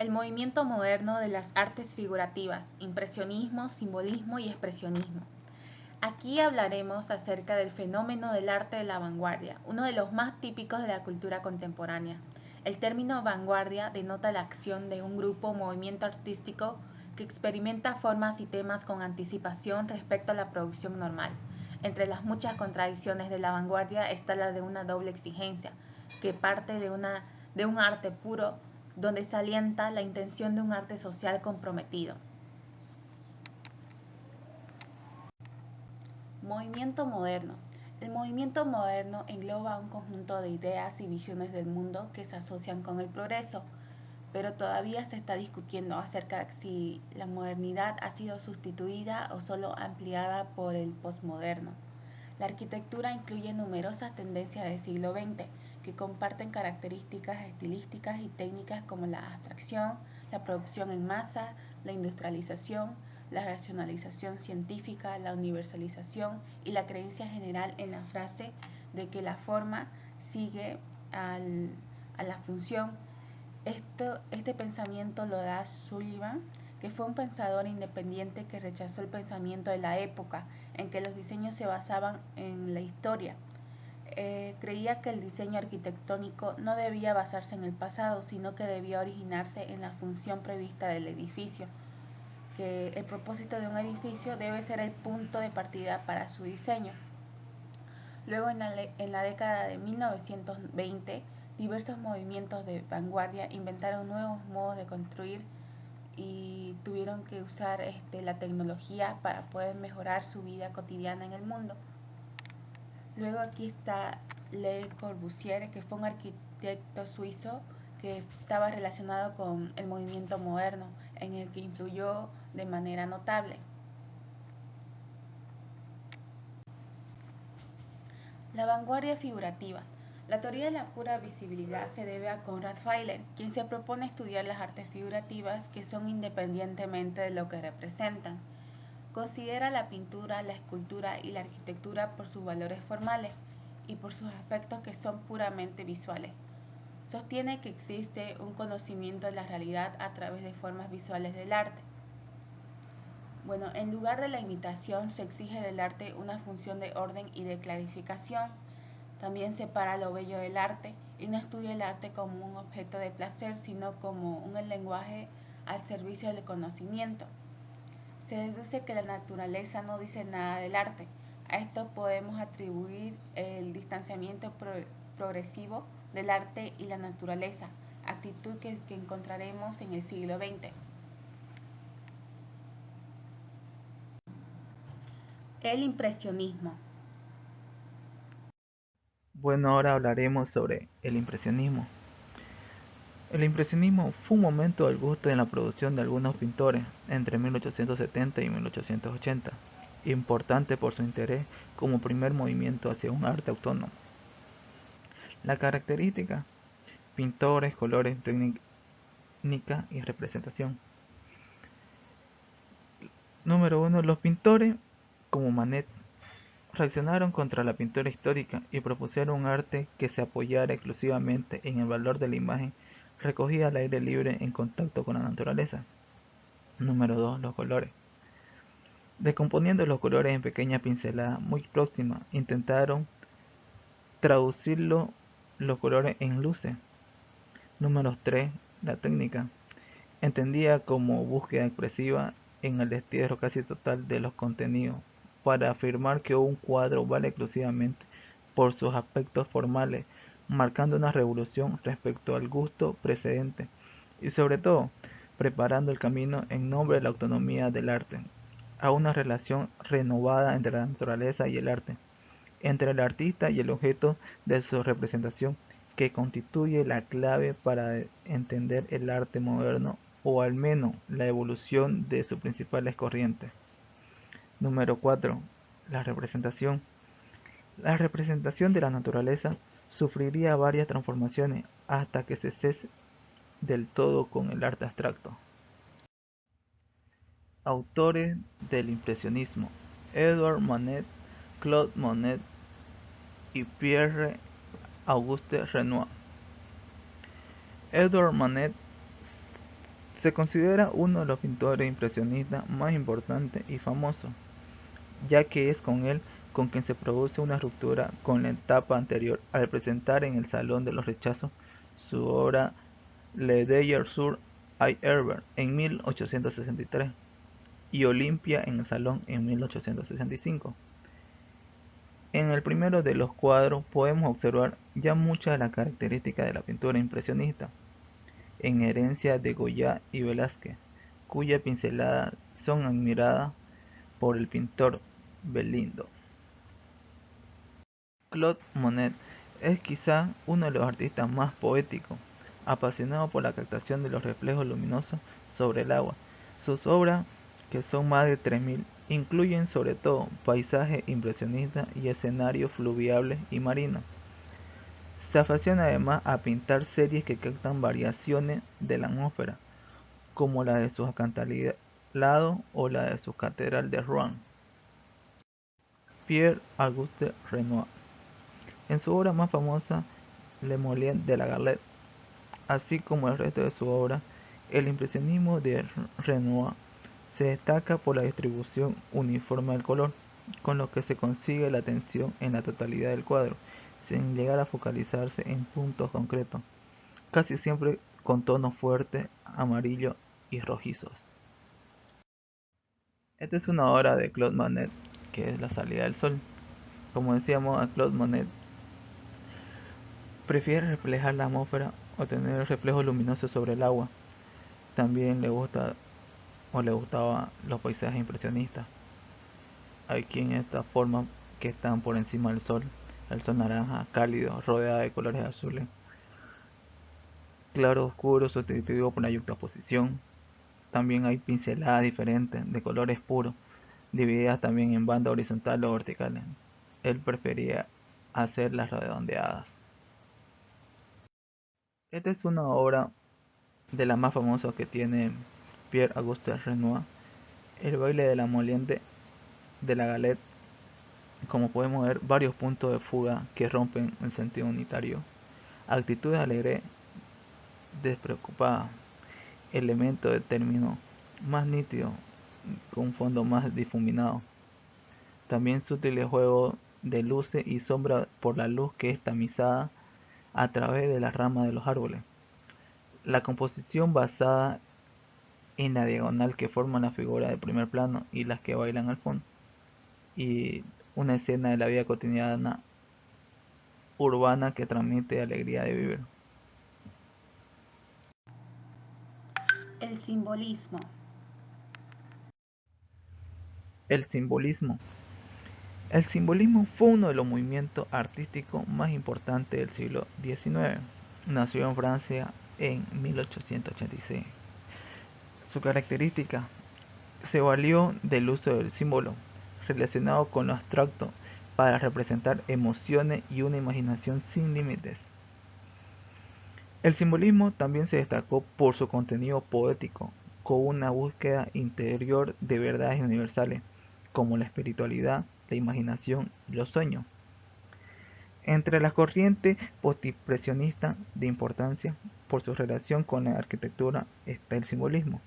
El movimiento moderno de las artes figurativas, impresionismo, simbolismo y expresionismo. Aquí hablaremos acerca del fenómeno del arte de la vanguardia, uno de los más típicos de la cultura contemporánea. El término vanguardia denota la acción de un grupo o movimiento artístico que experimenta formas y temas con anticipación respecto a la producción normal. Entre las muchas contradicciones de la vanguardia está la de una doble exigencia, que parte de un arte puro, donde se alienta la intención de un arte social comprometido. Movimiento moderno. El movimiento moderno engloba un conjunto de ideas y visiones del mundo que se asocian con el progreso, pero todavía se está discutiendo acerca de si la modernidad ha sido sustituida o solo ampliada por el posmoderno. La arquitectura incluye numerosas tendencias del siglo XX que comparten características estilísticas y técnicas como la abstracción, la producción en masa, la industrialización, la racionalización científica, la universalización y la creencia general en la frase de que la forma sigue a la función. Este pensamiento lo da Sullivan, que fue un pensador independiente que rechazó el pensamiento de la época en que los diseños se basaban en la historia. Creía que el diseño arquitectónico no debía basarse en el pasado, sino que debía originarse en la función prevista del edificio, que el propósito de un edificio debe ser el punto de partida para su diseño. Luego, en la década de 1920, diversos movimientos de vanguardia inventaron nuevos modos de construir y tuvieron que usar la tecnología para poder mejorar su vida cotidiana en el mundo. Luego aquí está Le Corbusier, que fue un arquitecto suizo que estaba relacionado con el movimiento moderno, en el que influyó de manera notable. La vanguardia figurativa. La teoría de la pura visibilidad se debe a Conrad Weiler, quien se propone estudiar las artes figurativas que son independientemente de lo que representan. Considera la pintura, la escultura y la arquitectura por sus valores formales y por sus aspectos que son puramente visuales. Sostiene que existe un conocimiento de la realidad a través de formas visuales del arte. Bueno, en lugar de la imitación se exige del arte una función de orden y de clarificación. También separa lo bello del arte y no estudia el arte como un objeto de placer, sino como un lenguaje al servicio del conocimiento. Se deduce que la naturaleza no dice nada del arte. A esto podemos atribuir el distanciamiento progresivo del arte y la naturaleza, actitud que encontraremos en el siglo XX. El impresionismo. Bueno, ahora hablaremos sobre el impresionismo. El impresionismo fue un momento del gusto en la producción de algunos pintores entre 1870 y 1880, importante por su interés como primer movimiento hacia un arte autónomo. La característica: pintores, colores, técnica y representación. Número 1. Los pintores, como Manet, reaccionaron contra la pintura histórica y propusieron un arte que se apoyara exclusivamente en el valor de la imagen recogida al aire libre en contacto con la naturaleza. Número 2. Los colores. Descomponiendo los colores en pequeñas pinceladas muy próximas, intentaron traducir los colores en luces. Número 3. La técnica. Entendida como búsqueda expresiva en el destierro casi total de los contenidos, para afirmar que un cuadro vale exclusivamente por sus aspectos formales, marcando una revolución respecto al gusto precedente y sobre todo preparando el camino en nombre de la autonomía del arte, a una relación renovada entre la naturaleza y el arte, entre el artista y el objeto de su representación, que constituye la clave para entender el arte moderno o al menos la evolución de sus principales corrientes. Número 4. La representación. La representación de la naturaleza sufriría varias transformaciones hasta que se cese del todo con el arte abstracto. Autores del impresionismo: Edouard Manet, Claude Monet y Pierre-Auguste Renoir. Edouard Manet Se considera uno de los pintores impresionistas más importantes y famosos, ya que es con él con quien se produce una ruptura con la etapa anterior al presentar en el Salón de los Rechazos su obra Le Deuil sur Herbe en 1863 y Olimpia en el Salón en 1865. En el primero de los cuadros podemos observar ya muchas de las características de la pintura impresionista, en herencia de Goya y Velázquez, cuyas pinceladas son admiradas por el pintor Belindo. Claude Monet es quizá uno de los artistas más poéticos, apasionado por la captación de los reflejos luminosos sobre el agua. Sus obras, que son más de 3000, incluyen sobre todo paisajes impresionistas y escenarios fluviales y marinos. Se aficiona además a pintar series que captan variaciones de la atmósfera, como la de sus acantilados o la de su catedral de Rouen. Pierre-Auguste Renoir. En su obra más famosa, Le Moulin de la Galette, así como el resto de su obra, el impresionismo de Renoir se destaca por la distribución uniforme del color, con lo que se consigue la atención en la totalidad del cuadro, sin llegar a focalizarse en puntos concretos, casi siempre con tonos fuertes, amarillos y rojizos. Esta es una obra de Claude Monet, que es La salida del sol. Como decíamos, a Claude Monet prefiere reflejar la atmósfera o tener reflejos luminosos sobre el agua. También le gustaba los paisajes impresionistas. Hay quien esta forma que están por encima del sol, el sol naranja, cálido, rodeado de colores azules, claro oscuro sustituido por la yuxtaposición. También hay pinceladas diferentes de colores puros, divididas también en bandas horizontales o verticales. Él prefería hacerlas redondeadas. Esta es una obra de las más famosas que tiene Pierre-Auguste Renoir, el baile de la Molière de la Galette. Como podemos ver, varios puntos de fuga que rompen el sentido unitario, actitudes alegres, despreocupadas, elementos de término más nítido, con un fondo más difuminado. También sutiles juegos de luces y sombras por la luz que es tamizada a través de las ramas de los árboles. La composición basada en la diagonal que forman la figura de primer plano y las que bailan al fondo. Y una escena de la vida cotidiana urbana que transmite alegría de vivir. El simbolismo. El simbolismo. El simbolismo fue uno de los movimientos artísticos más importantes del siglo XIX. Nació en Francia en 1886. Su característica: se valió del uso del símbolo relacionado con lo abstracto para representar emociones y una imaginación sin límites. El simbolismo también se destacó por su contenido poético, con una búsqueda interior de verdades universales, como la espiritualidad, la imaginación y los sueños. Entre las corrientes postimpresionistas de importancia por su relación con la arquitectura está el simbolismo.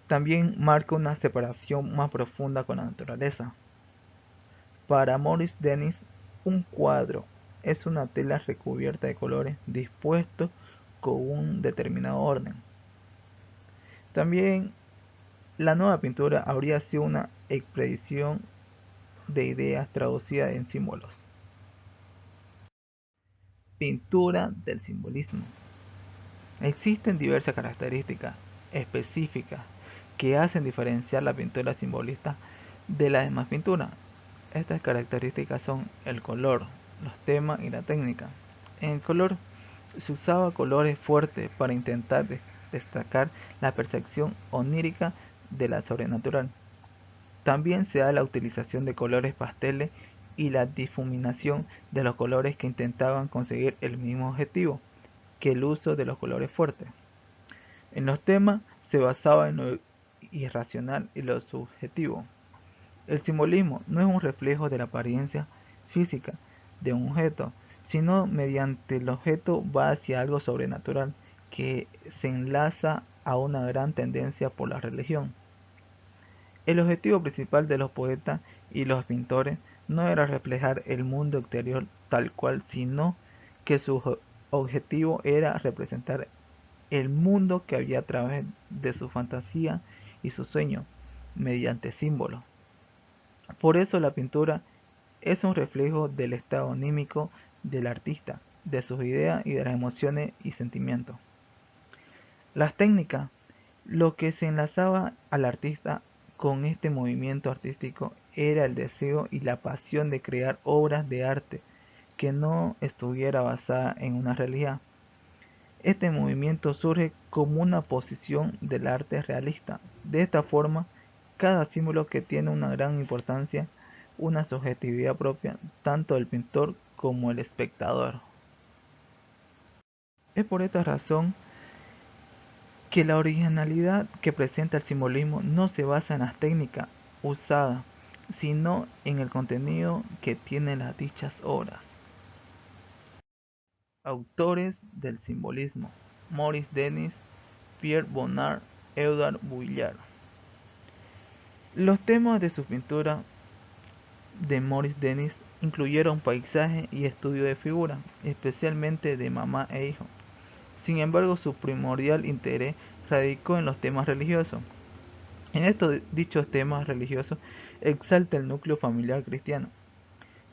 También marca una separación más profunda con la naturaleza. Para Maurice Denis, un cuadro es una tela recubierta de colores dispuestos con un determinado orden. También la nueva pintura habría sido una expedición de ideas traducidas en símbolos. Pintura del simbolismo. Existen diversas características específicas que hacen diferenciar la pintura simbolista de las demás pinturas. Estas características son el color, los temas y la técnica. En el color se usaba colores fuertes para intentar destacar la percepción onírica de la sobrenatural. También se da la utilización de colores pasteles y la difuminación de los colores que intentaban conseguir el mismo objetivo que el uso de los colores fuertes. En los temas se basaba en lo irracional y lo subjetivo. El simbolismo no es un reflejo de la apariencia física de un objeto, sino mediante el objeto va hacia algo sobrenatural, que se enlaza a una gran tendencia por la religión. El objetivo principal de los poetas y los pintores no era reflejar el mundo exterior tal cual, sino que su objetivo era representar el mundo que había a través de su fantasía y su sueño, mediante símbolos. Por eso la pintura es un reflejo del estado anímico del artista, de sus ideas y de las emociones y sentimientos. Las técnicas, lo que se enlazaba al artista con este movimiento artístico era el deseo y la pasión de crear obras de arte que no estuviera basada en una realidad. Este movimiento surge como una posición del arte realista. De esta forma, cada símbolo que tiene una gran importancia, una subjetividad propia, tanto del pintor como el espectador. Es por esta razón que la originalidad que presenta el simbolismo no se basa en las técnicas usadas, sino en el contenido que tienen las dichas obras. Autores del simbolismo: Maurice Denis, Pierre Bonnard, Édouard Vuillard. Los temas de su pintura de Maurice Denis incluyeron paisaje y estudio de figuras, especialmente de mamá e hijo. Sin embargo, su primordial interés radicó en los temas religiosos. En estos dichos temas religiosos exalta el núcleo familiar cristiano.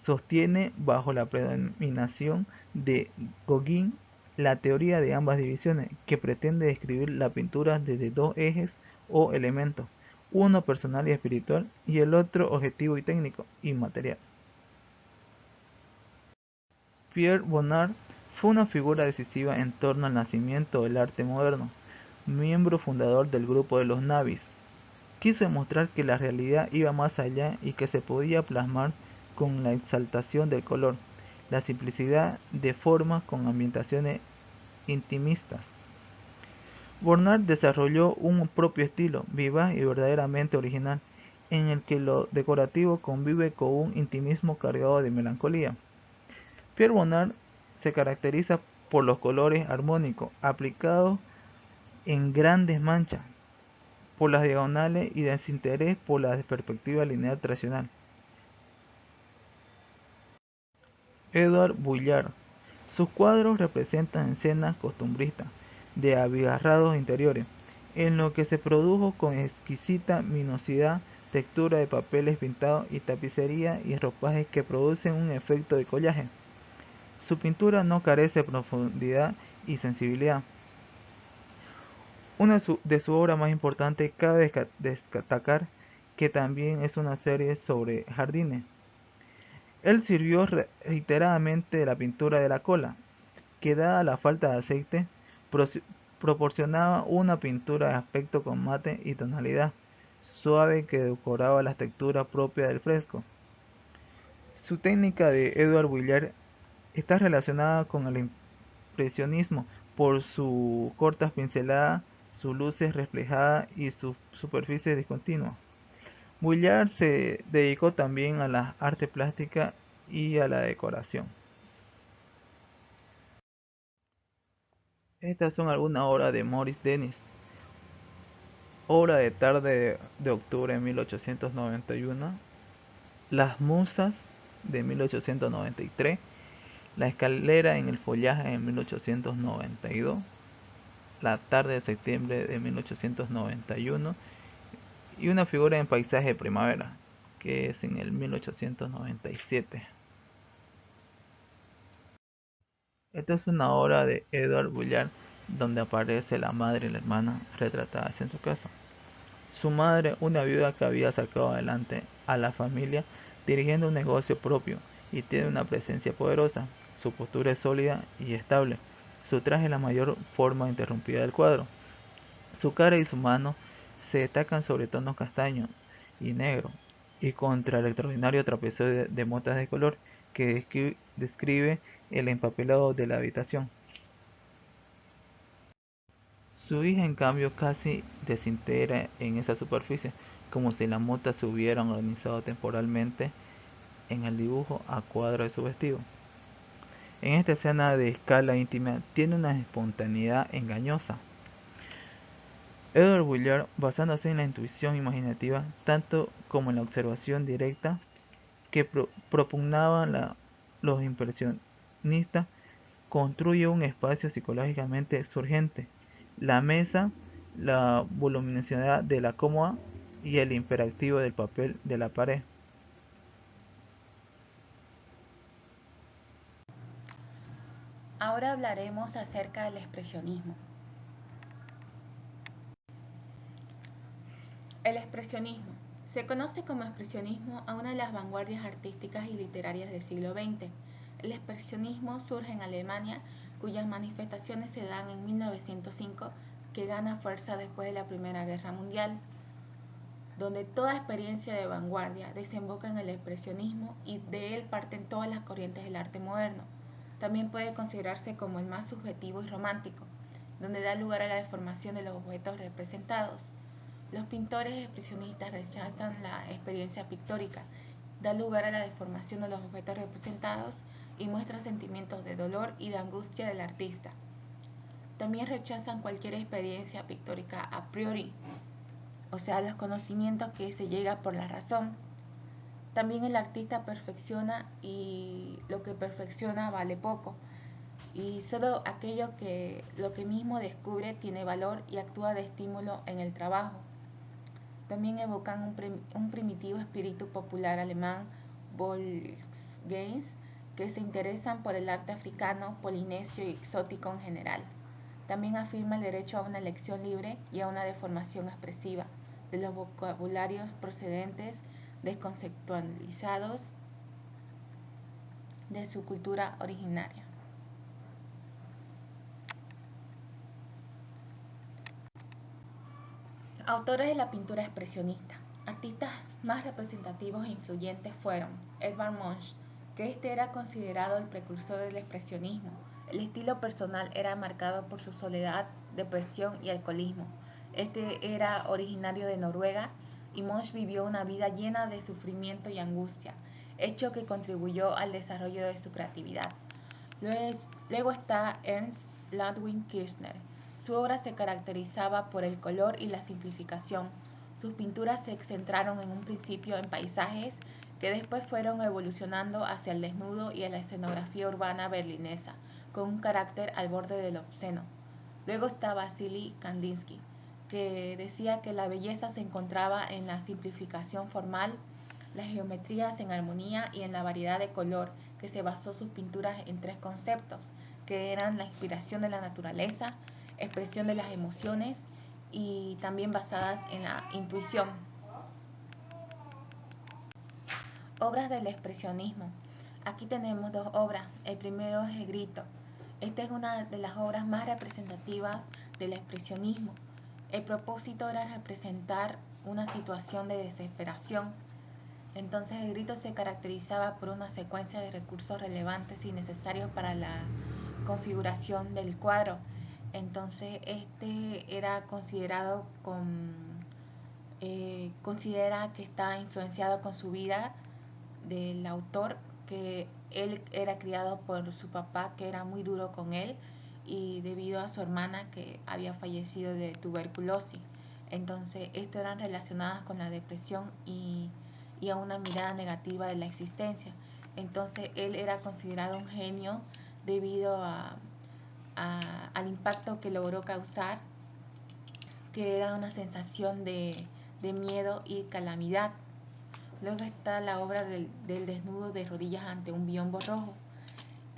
Sostiene, bajo la predominación de Gauguin, la teoría de ambas divisiones, que pretende describir la pintura desde dos ejes o elementos, uno personal y espiritual y el otro objetivo y técnico y material. Pierre Bonnard fue una figura decisiva en torno al nacimiento del arte moderno, miembro fundador del grupo de los Nabis. Quiso demostrar que la realidad iba más allá y que se podía plasmar con la exaltación del color, la simplicidad de formas con ambientaciones intimistas. Bonnard desarrolló un propio estilo, vivaz y verdaderamente original, en el que lo decorativo convive con un intimismo cargado de melancolía. Pierre Bonnard se caracteriza por los colores armónicos aplicados en grandes manchas, por las diagonales y desinterés por la perspectiva lineal tradicional. Édouard Vuillard. Sus cuadros representan escenas costumbristas de abigarrados interiores, en lo que se produjo con exquisita minuciosidad, textura de papeles pintados y tapicería y ropajes que producen un efecto de collaje. Su pintura no carece de profundidad y sensibilidad. Una de sus obras más importantes cabe destacar que también es una serie sobre jardines. Él sirvió reiteradamente de la pintura de la cola, que dada la falta de aceite, proporcionaba una pintura de aspecto con mate y tonalidad suave que decoraba la textura propia del fresco. Su técnica de Édouard Vuillard está relacionada con el impresionismo por sus cortas pinceladas, sus luces reflejadas y sus superficies discontinuas. Vuillard se dedicó también a las artes plásticas y a la decoración. Estas son algunas obras de Maurice Denis. Obra de tarde de octubre de 1891, Las Musas de 1893, La escalera en el follaje en 1892, La tarde de septiembre de 1891 y Una figura en paisaje de primavera, que es en el 1897. Esta es una obra de Édouard Vuillard donde aparece la madre y la hermana retratadas en su casa. Su madre, una viuda que había sacado adelante a la familia dirigiendo un negocio propio y tiene una presencia poderosa. Su postura es sólida y estable. Su traje es la mayor forma interrumpida del cuadro. Su cara y su mano se destacan sobre tonos castaño y negro y contra el extraordinario trapezoide de motas de color que describe el empapelado de la habitación. Su hija, en cambio, casi desintegra en esa superficie, como si las motas se hubieran organizado temporalmente en el dibujo a cuadro de su vestido. En esta escena de escala íntima tiene una espontaneidad engañosa. Edward Willard, basándose en la intuición imaginativa tanto como en la observación directa que propugnaban los impresionistas, construye un espacio psicológicamente surgente. La mesa, la voluminosidad de la cómoda y el imperativo del papel de la pared. Ahora hablaremos acerca del expresionismo. El expresionismo. Se conoce como expresionismo a una de las vanguardias artísticas y literarias del siglo XX. El expresionismo surge en Alemania, cuyas manifestaciones se dan en 1905, que gana fuerza después de la Primera Guerra Mundial, donde toda experiencia de vanguardia desemboca en el expresionismo y de él parten todas las corrientes del arte moderno. También puede considerarse como el más subjetivo y romántico, donde da lugar a la deformación de los objetos representados. Los pintores expresionistas rechazan la experiencia pictórica, da lugar a la deformación de los objetos representados y muestra sentimientos de dolor y de angustia del artista. También rechazan cualquier experiencia pictórica a priori, o sea, los conocimientos que se llega por la razón. También el artista perfecciona y lo que perfecciona vale poco, y solo aquello que lo que mismo descubre tiene valor y actúa de estímulo en el trabajo. También evocan un primitivo espíritu popular alemán, Volksgeist, que se interesan por el arte africano, polinesio y exótico en general. También afirma el derecho a una elección libre y a una deformación expresiva de los vocabularios procedentes desconceptualizados de su cultura originaria. Autores de la pintura expresionista. Artistas más representativos e influyentes fueron Edvard Munch, que este era considerado el precursor del expresionismo. El estilo personal era marcado por su soledad, depresión y alcoholismo. Este era originario de Noruega y Munch vivió una vida llena de sufrimiento y angustia, hecho que contribuyó al desarrollo de su creatividad. Luego está Ernst Ludwig Kirchner. Su obra se caracterizaba por el color y la simplificación. Sus pinturas se centraron en un principio en paisajes que después fueron evolucionando hacia el desnudo y a la escenografía urbana berlinesa, con un carácter al borde del obsceno. Luego está Vasily Kandinsky, que decía que la belleza se encontraba en la simplificación formal, las geometrías en armonía y en la variedad de color, que se basó sus pinturas en tres conceptos, que eran la inspiración de la naturaleza, expresión de las emociones y también basadas en la intuición. Obras del expresionismo. Aquí tenemos dos obras. El primero es El Grito. Esta es una de las obras más representativas del expresionismo. El propósito era representar una situación de desesperación. Entonces el grito se caracterizaba por una secuencia de recursos relevantes y necesarios para la configuración del cuadro. Entonces este era considerado considera que está influenciado con su vida del autor, que él era criado por su papá, que era muy duro con él, y debido a su hermana que había fallecido de tuberculosis. Entonces, esto eran relacionadas con la depresión y a una mirada negativa de la existencia. Entonces, él era considerado un genio debido al impacto que logró causar, que era una sensación de miedo y calamidad. Luego está la obra del desnudo de rodillas ante un biombo rojo.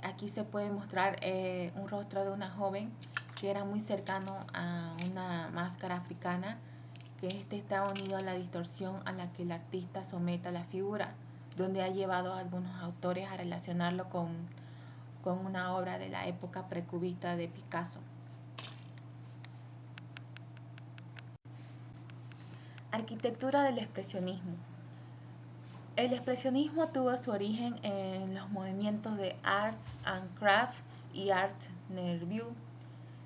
Aquí se puede mostrar un rostro de una joven que era muy cercano a una máscara africana, que este está unido a la distorsión a la que el artista somete a la figura, donde ha llevado a algunos autores a relacionarlo con una obra de la época precubista de Picasso. Arquitectura del expresionismo. El expresionismo tuvo su origen en los movimientos de Arts and Crafts y Art Nouveau.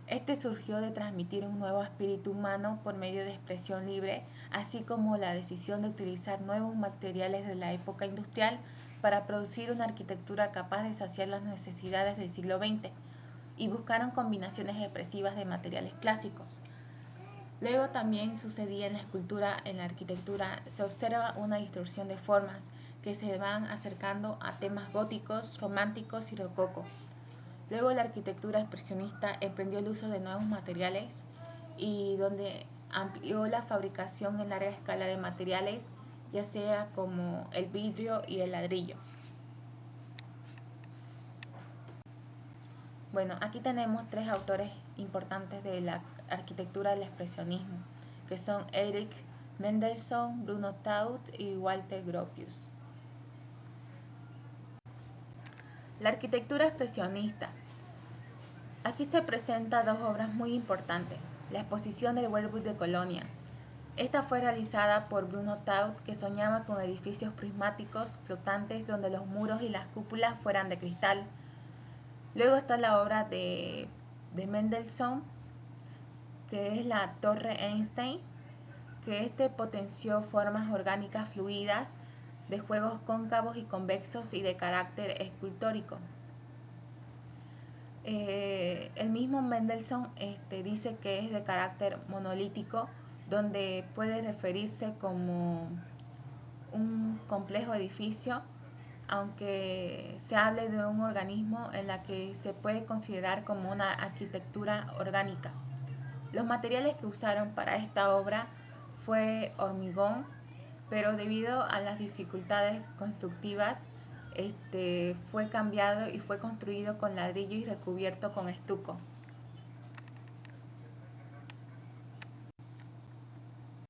Este surgió de transmitir un nuevo espíritu humano por medio de expresión libre, así como la decisión de utilizar nuevos materiales de la época industrial para producir una arquitectura capaz de saciar las necesidades del siglo XX y buscaron combinaciones expresivas de materiales clásicos. Luego también sucedía en la escultura, en la arquitectura, se observa una distorsión de formas que se van acercando a temas góticos, románticos y rococó. Luego la arquitectura expresionista emprendió el uso de nuevos materiales y donde amplió la fabricación en larga escala de materiales, ya sea como el vidrio y el ladrillo. Bueno, aquí tenemos tres autores importantes de la arquitectura del expresionismo, que son Erich Mendelsohn, Bruno Taut y Walter Gropius. La arquitectura expresionista. Aquí se presentan dos obras muy importantes. La exposición del Werburg de Colonia. Esta fue realizada por Bruno Taut, que soñaba con edificios prismáticos flotantes donde los muros y las cúpulas fueran de cristal. Luego está la obra de Mendelssohn, que es la Torre Einstein, que potenció formas orgánicas fluidas de juegos cóncavos y convexos y de carácter escultórico. El mismo Mendelssohn dice que es de carácter monolítico, donde puede referirse como un complejo edificio, aunque se hable de un organismo en la que se puede considerar como una arquitectura orgánica. Los materiales que usaron para esta obra fue hormigón, pero debido a las dificultades constructivas, fue cambiado y fue construido con ladrillo y recubierto con estuco.